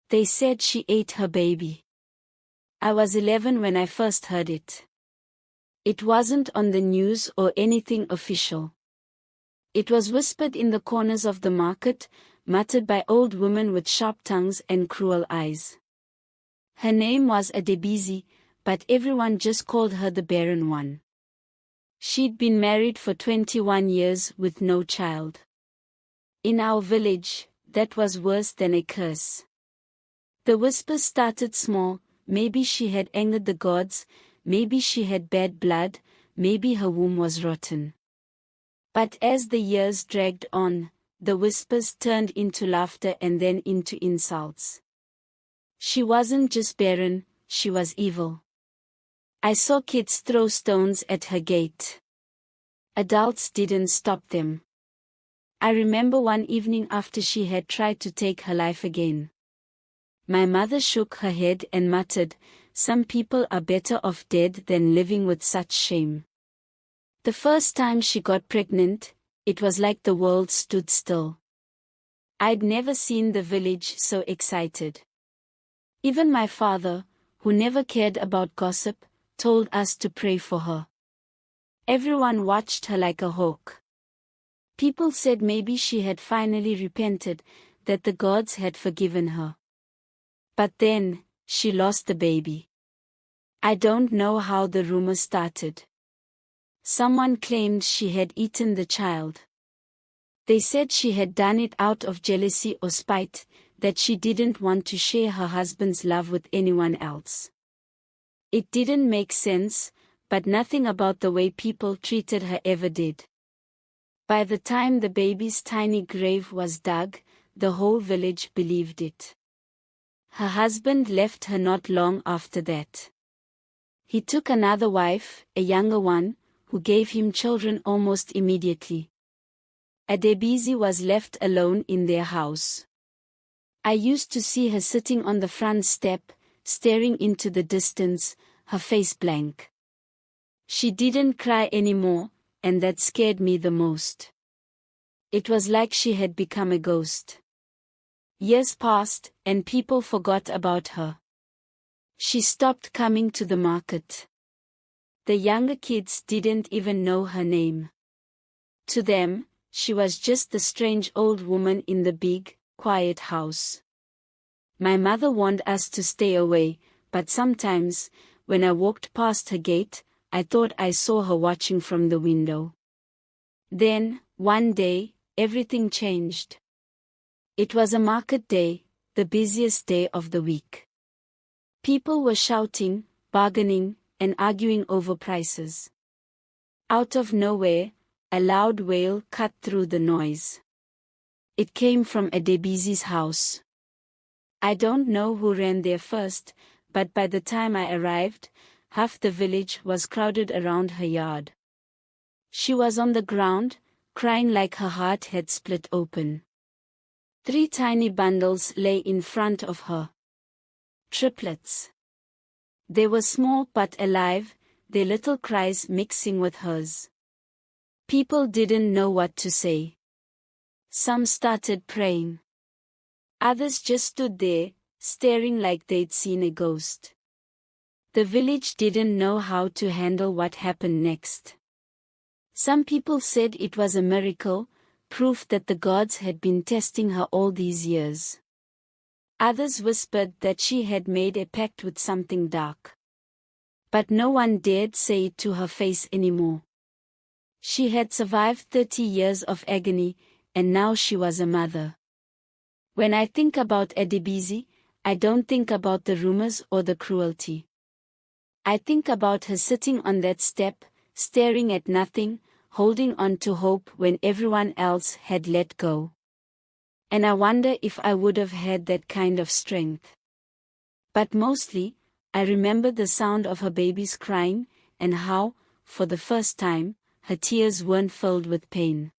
They said she ate her baby. I was 11 when I first heard it. It wasn't on the news or anything official. It was whispered in the corners of the market, muttered by old women with sharp tongues and cruel eyes. Her name was Adebisi, but everyone just called her the Barren one. She'd been married for 21 years with no child. In our village, that was worse than a curse. The whispers started small. Maybe she had angered the gods, maybe she had bad blood, maybe her womb was rotten. But as the years dragged on, the whispers turned into laughter and then into insults. She wasn't just barren, she was evil. I saw kids throw stones at her gate. Adults didn't stop them. I remember one evening after she had tried to take her life again. My mother shook her head and muttered, "Some people are better off dead than living with such shame." The first time she got pregnant, it was like the world stood still. I'd never seen the village so excited. Even my father, who never cared about gossip, told us to pray for her. Everyone watched her like a hawk. People said maybe she had finally repented, that the gods had forgiven her. But then, she lost the baby. I don't know how the rumor started. Someone claimed she had eaten the child. They said she had done it out of jealousy or spite, that she didn't want to share her husband's love with anyone else. It didn't make sense, but nothing about the way people treated her ever did. By the time the baby's tiny grave was dug, the whole village believed it. Her husband left her not long after that. He took another wife, a younger one, who gave him children almost immediately. Adebisi was left alone in their house. I used to see her sitting on the front step, staring into the distance, her face blank. She didn't cry anymore, and that scared me the most. It was like she had become a ghost. Years passed, and people forgot about her. She stopped coming to the market. The younger kids didn't even know her name. To them, she was just the strange old woman in the big, quiet house. My mother warned us to stay away, but sometimes, when I walked past her gate, I thought I saw her watching from the window. Then, one day, everything changed. It was a market day, the busiest day of the week. People were shouting, bargaining, and arguing over prices. Out of nowhere, a loud wail cut through the noise. It came from Adebisi's house. I don't know who ran there first, but by the time I arrived, half the village was crowded around her yard. She was on the ground, crying like her heart had split open. 3 tiny bundles lay in front of her. Triplets. They were small but alive, their little cries mixing with hers. People didn't know what to say. Some started praying. Others just stood there, staring like they'd seen a ghost. The village didn't know how to handle what happened next. Some people said it was a miracle, proof that the gods had been testing her all these years. Others whispered that she had made a pact with something dark. But no one dared say it to her face anymore. She had survived 30 years of agony, and now she was a mother. When I think about Adebisi, I don't think about the rumors or the cruelty. I think about her sitting on that step, staring at nothing, holding on to hope when everyone else had let go. And I wonder if I would have had that kind of strength. But mostly, I remember the sound of her babies crying, and how, for the first time, her tears weren't filled with pain.